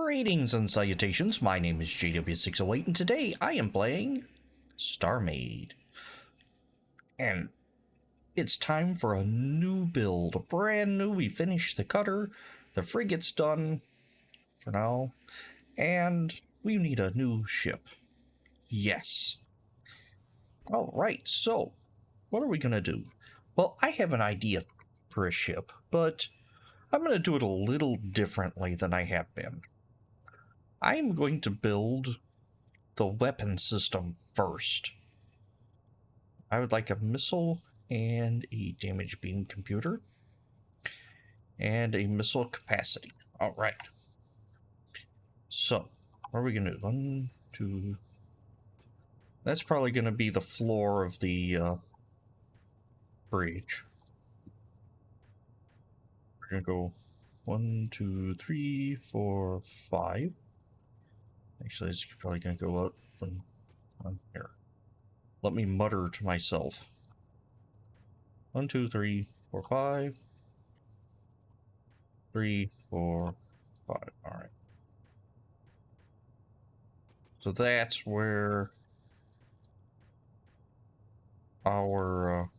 Greetings and salutations, my name is JW608 and today I am playing StarMade. And it's time for a new build, brand new. We finished the cutter, the frigate's done for now, and we need a new ship. Yes. Alright, so what are we gonna do? Well, I have an idea for a ship, but I'm gonna do it a little differently than I have been. I'm going to build the weapon system first. I would like a missile and a damage beam computer and a missile capacity. All right. So what are we gonna do? 1, 2. That's probably gonna be the floor of the bridge. We're gonna go 1, 2, 3, 4, 5. Actually, it's probably gonna go out on here. Let me mutter to myself. 1, 2, 3, 4, 5. 3, 4, 5. All right. So that's where our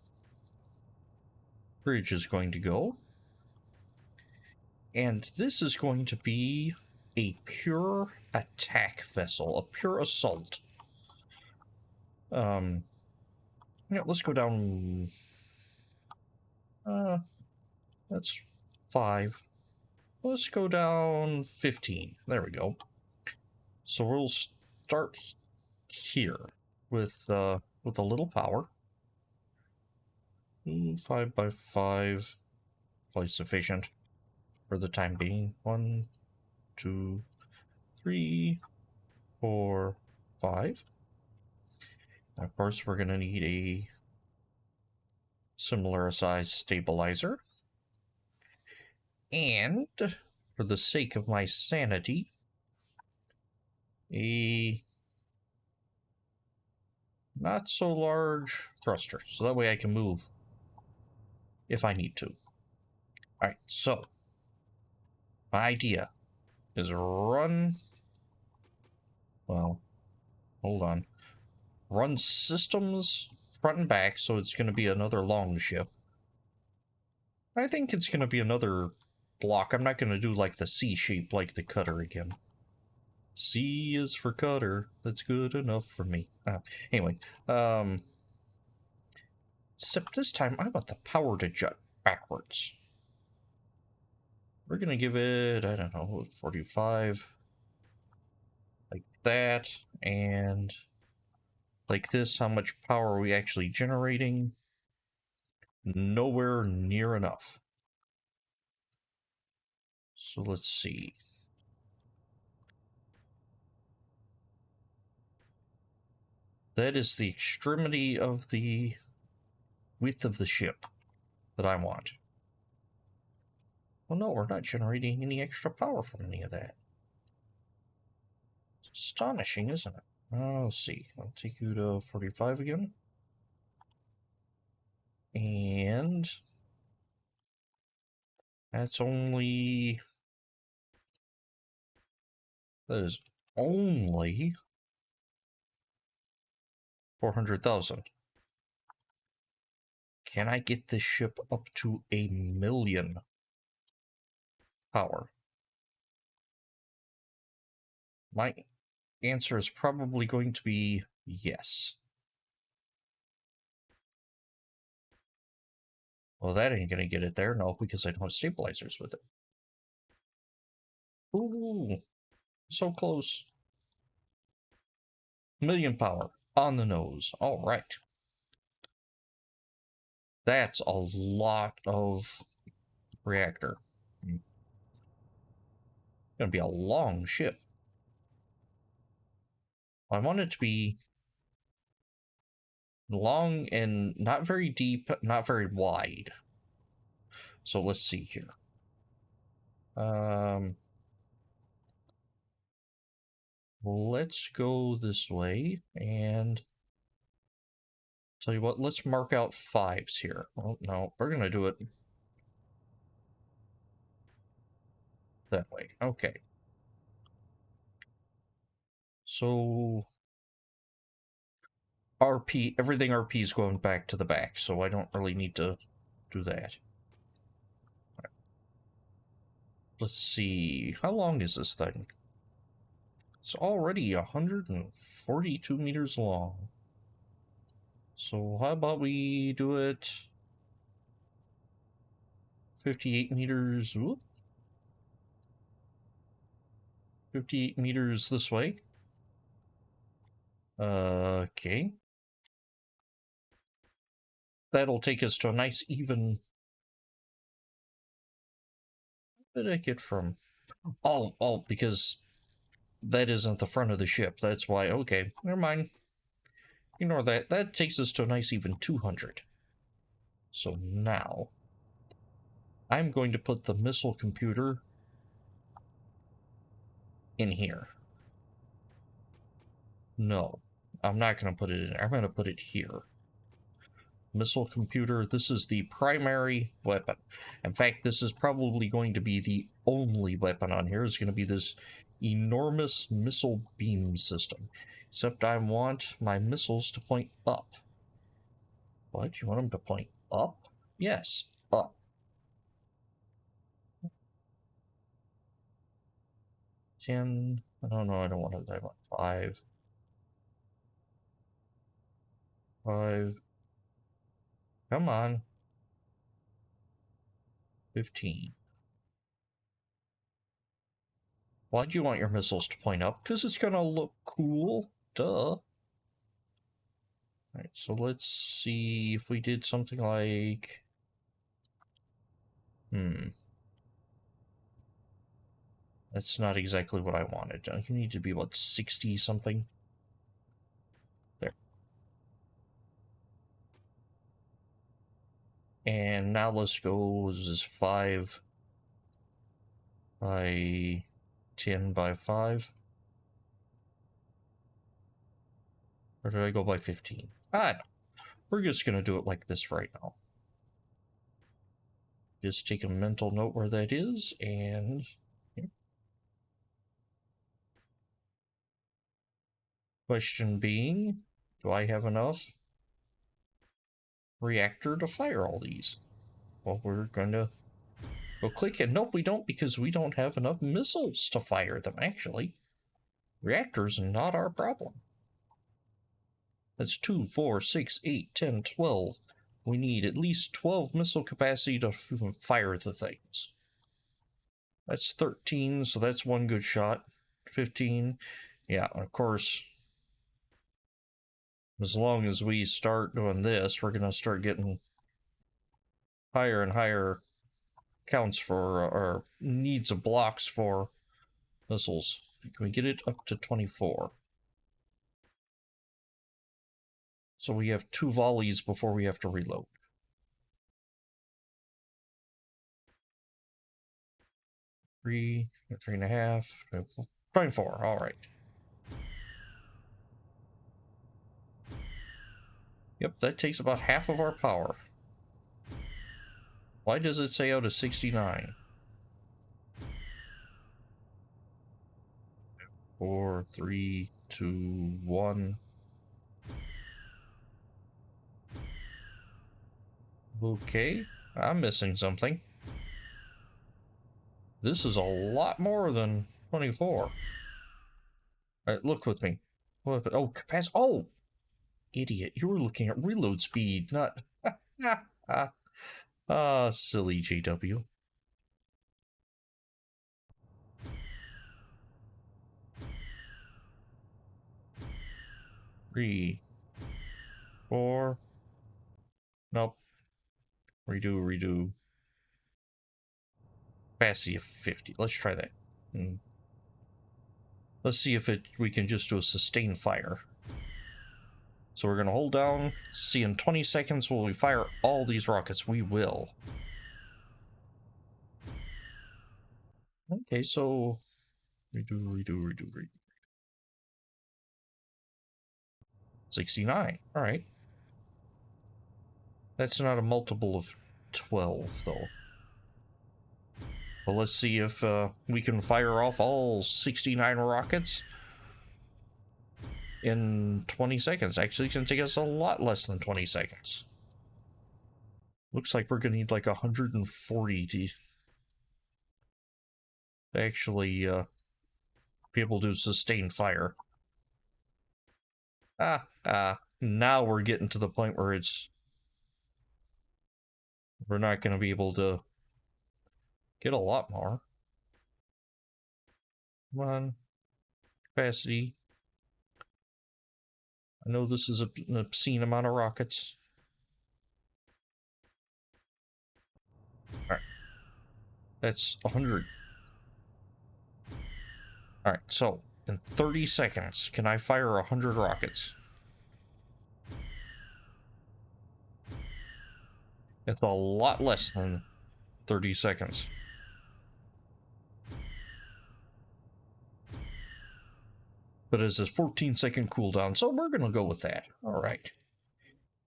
bridge is going to go. And this is going to be a pure attack vessel, a pure assault. Yeah, let's go down. That's 5. Let's go down 15. There we go. So we'll start here with a little power. 5 by 5, probably sufficient for the time being. 1, 2, 3, 4, 5. And of course, we're going to need a similar size stabilizer. And for the sake of my sanity, a not so large thruster, so that way I can move if I need to. Alright, so my idea is run, well, hold on, run systems front and back, so it's going to be another long ship. I think it's going to be another block. I'm not going to do like the C shape like the cutter again. C is for cutter. That's good enough for me. Anyway, except this time I want the power to jet backwards. We're gonna give it, I don't know, 45, like that, and like this. How much power are we actually generating? Nowhere near enough. So let's see. That is the extremity of the width of the ship that I want. Well, no, we're not generating any extra power from any of that. It's astonishing, isn't it? Let's see. I'll take you to 45 again. And that's only... That is only 400,000. Can I get this ship up to 1,000,000 power? My answer is probably going to be yes. Well, that ain't gonna get it there, no, because I don't have stabilizers with it. Ooh, so close. 1,000,000 power on the nose. All right. That's a lot of reactor. Gonna be a long ship. I want it to be long and not very deep, not very wide. So let's see here. Let's go this way, and tell you what, let's mark out 5s here. Oh, no, we're gonna do it that way. Okay. So RP, everything RP is going back to the back, so I don't really need to do that. Right. Let's see, how long is this thing? It's already 142 meters long. So how about we do it 58 meters, whoop, 58 meters this way. Okay. That'll take us to a nice even... Where did I get from? Oh, because that isn't the front of the ship. That's why. Okay, never mind. Ignore that. That takes us to a nice even 200. So now, I'm going to put the missile computer in here. No, I'm not going to put it in there. I'm going to put it here. Missile computer, this is the primary weapon. In fact, this is probably going to be the only weapon on here. It's going to be this enormous missile beam system. Except I want my missiles to point up. What? You want them to point up? Yes, up. 10. Oh no, I don't want it. I want 5. 5. Come on. 15. Why'd you want your missiles to point up? Because it's gonna look cool. Duh. Alright, so let's see if we did something like... That's not exactly what I wanted. You need to be, what, 60 something? There. And now let's go, this is 5 by 10 by 5. Or did I go by 15? Ah, no. We're just gonna do it like this right now. Just take a mental note where that is, and... Question being, do I have enough reactor to fire all these? Well, we're gonna go click it. Nope, we don't, because we don't have enough missiles to fire them, actually. Reactors are not our problem. That's 2, 4, 6, 8, 10, 12. We need at least 12 missile capacity to fire the things. That's 13, so that's one good shot. 15. Yeah, of course, as long as we start doing this, we're going to start getting higher and higher counts for, or needs of blocks for missiles. Can we get it up to 24? So we have 2 volleys before we have to reload. 3, 3.5, 24, all right. Yep, that takes about half of our power. Why does it say out of 69? 4, 3, 2, 1. Okay, I'm missing something. This is a lot more than 24. All right, look with me. What if, oh, capacity. Oh, idiot! You were looking at reload speed, not. Silly JW. 3, 4. Nope. Redo. Capacity of 50. Let's try that. Let's see if we can just do a sustained fire. So we're gonna hold down, see in 20 seconds will we fire all these rockets. We will. Okay, so redo. 69. All right. That's not a multiple of 12, though. Well, let's see if we can fire off all 69 rockets. in 20 seconds. Actually, it's going to take us a lot less than 20 seconds. Looks like we're going to need like 140 to actually be able to sustain fire. Now we're getting to the point where we're not going to be able to get a lot more. Come on. Capacity. I know this is an obscene amount of rockets. Alright. That's 100. Alright, so in 30 seconds, can I fire 100 rockets? It's a lot less than 30 seconds. But it's a 14-second cooldown, so we're gonna go with that. Alright.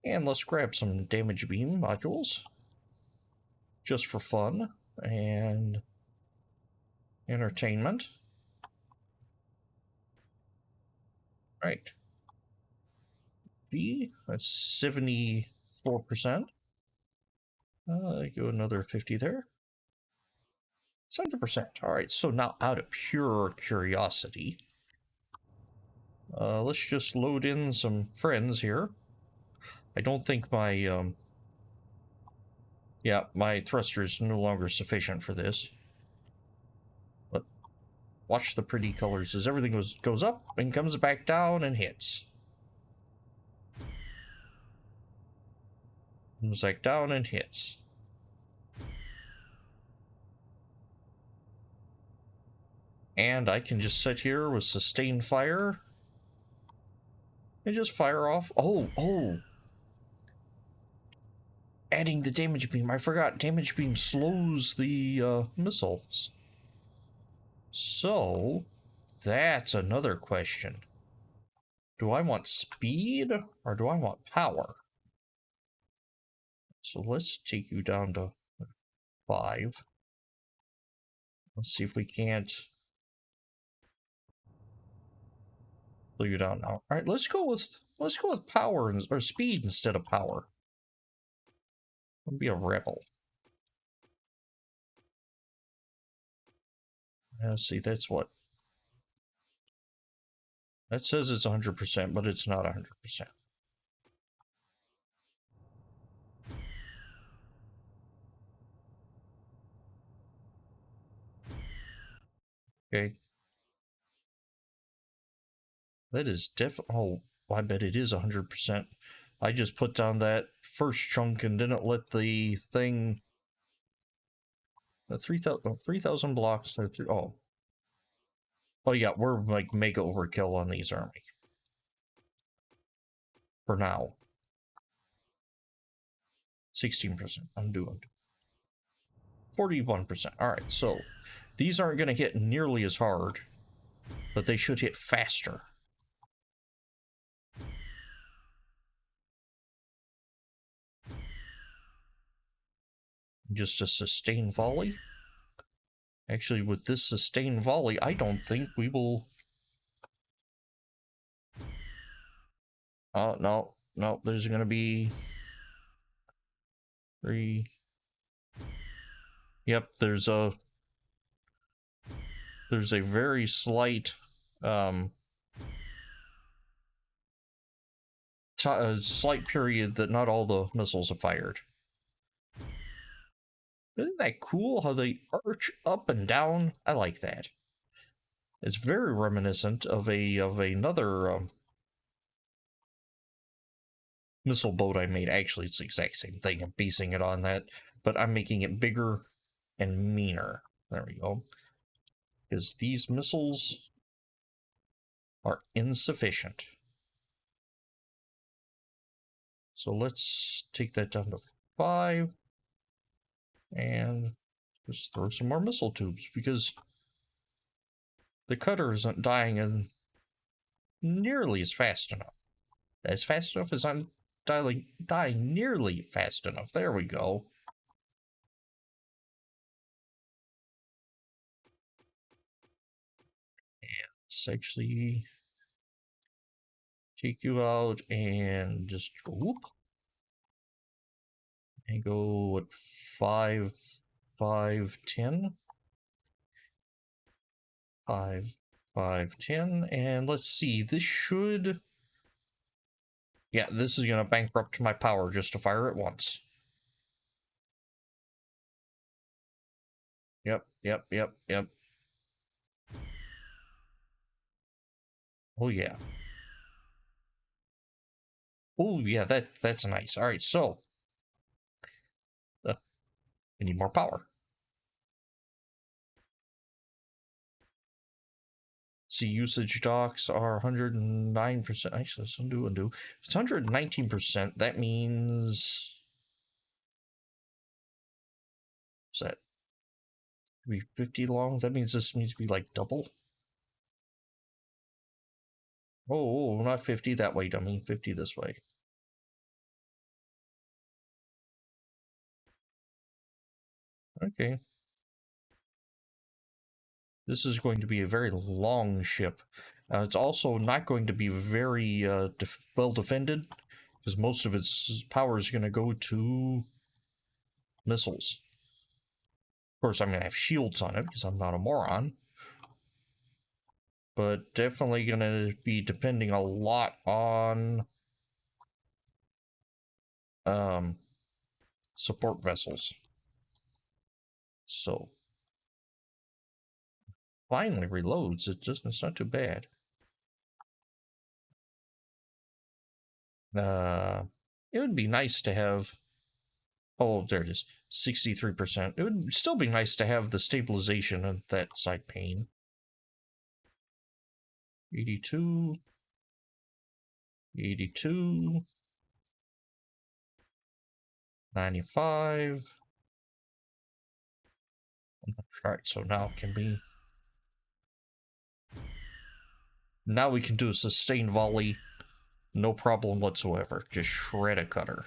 And let's grab some damage beam modules. Just for fun and entertainment. Right. B, that's 74%. Go another 50 there. 70%. Alright, so now out of pure curiosity, let's just load in some friends here. I don't think my, yeah, my thruster is no longer sufficient for this. But watch the pretty colors as everything goes up and comes back down and hits. Comes back down and hits. And I can just sit here with sustained fire and just fire off. Oh. Adding the damage beam. I forgot damage beam slows the missiles. So, that's another question. Do I want speed or do I want power? So let's take you down to 5. Let's see if we can't slow you down now. All right, let's go with power or speed instead of power. I'll be a rebel. Let's see, that's what that says. It's 100%, but it's not 100%. Okay. That is oh, I bet it is 100%. I just put down that first chunk and didn't let the thing... 3,000 blocks. Oh. Oh yeah, we're like mega overkill on these, aren't we? For now. 16%. I'm doing 41%. Alright, so these aren't going to hit nearly as hard, but they should hit faster. Just a sustained volley. Actually, with this sustained volley, I don't think we will... Oh, no, there's going to be... 3... Yep, there's a very slight slight period that not all the missiles are fired. Isn't that cool how they arch up and down? I like that. It's very reminiscent of another missile boat I made. Actually, it's the exact same thing. I'm basing it on that, but I'm making it bigger and meaner. There we go. Because these missiles are insufficient. So let's take that down to 5 and just throw some more missile tubes, because the cutter isn't dying in nearly as fast enough. As fast enough as I'm dying nearly fast enough. There we go. And it's actually Take you out and just whoop. And go at 5, 5, 10. 5, 5, 10. And let's see, this should... Yeah, this is going to bankrupt my power just to fire it once. Yep, yep, yep, yep. Oh, yeah. Oh, yeah, that's nice. All right, so... we need more power. See, usage docks are 109%. Actually, let's undo. If it's 119%, that means... What's that? Be 50 long? That means this needs to be like double? Oh, not 50 that way, dummy. 50 this way. Okay. This is going to be a very long ship. It's also not going to be very well defended, because most of its power is going to go to missiles. Of course, I'm going to have shields on it, because I'm not a moron. But definitely going to be depending a lot on support vessels. So, finally reloads. It's not too bad. It would be nice to have... Oh, there it is. 63%. It would still be nice to have the stabilization of that side pane. 82. 82. 95. Alright, so now can be... Now we can do a sustained volley. No problem whatsoever. Just shred a cutter.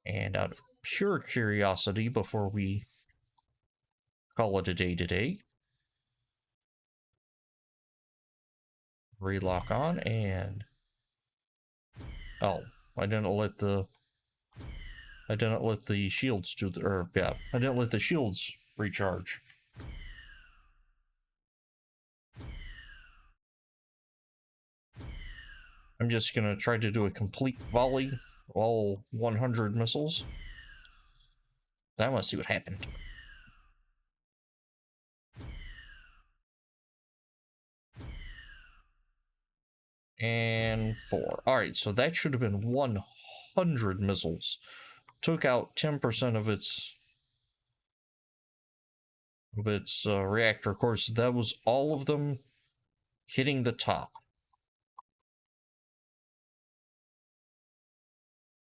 And out of pure curiosity, before we call it a day today, relock on and... Oh, I didn't let the shields do the... Or, yeah, I didn't let the shields recharge. I'm just gonna try to do a complete volley, all 100 missiles. I want to see what happened. And 4. Alright, so that should have been 100 missiles. Took out 10% of its reactor. Of course, that was all of them hitting the top.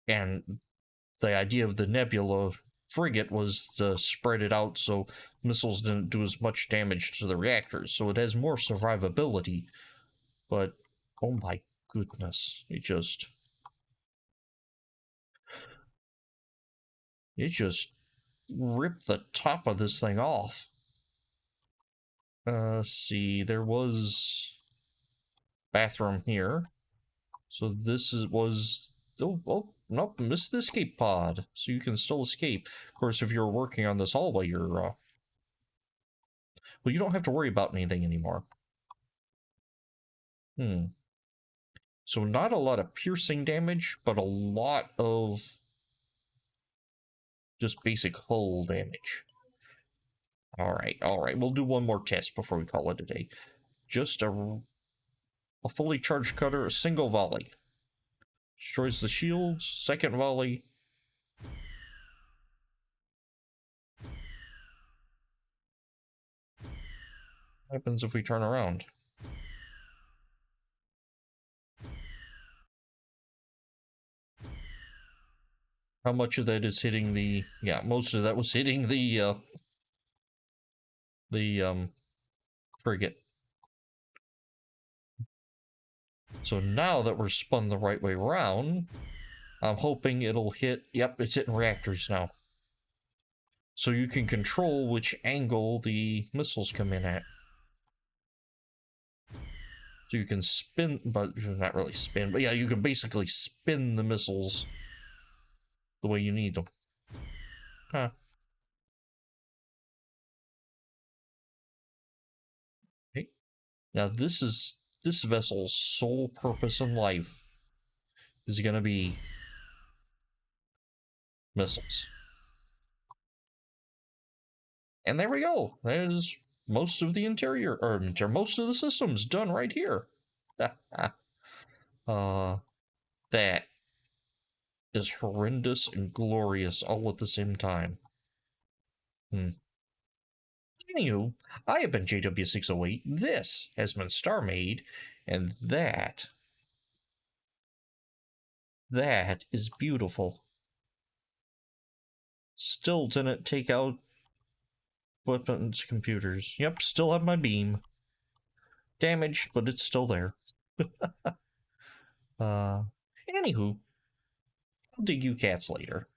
And the idea of the Nebula frigate was to spread it out so missiles didn't do as much damage to the reactors. So it has more survivability. But, oh my goodness, it just ripped the top of this thing off. Let's see, there was bathroom here. So this was... Oh, nope, missed the escape pod. So you can still escape. Of course, if you're working on this hallway, you're... Well, you don't have to worry about anything anymore. So not a lot of piercing damage, but a lot of just basic hull damage. Alright. We'll do one more test before we call it a day. Just a fully charged cutter, a single volley. Destroys the shields, second volley. What happens if we turn around? How much of that is hitting the... Yeah, most of that was hitting the frigate. So now that we're spun the right way around, I'm hoping it'll hit... Yep, it's hitting reactors now. So you can control which angle the missiles come in at. So you can spin, but not really spin, but yeah, you can basically spin the missiles the way you need them. Huh. Okay. Now this vessel's sole purpose in life is gonna be missiles. And there we go. That is most of the interior, or most of the systems done right here. uh, that is horrendous and glorious all at the same time. Anywho, I have been JW608. This has been StarMade, and that is beautiful. Still didn't take out weapons computers. Yep, still have my beam. Damaged, but it's still there. uh, Anywho, I'll dig you cats later.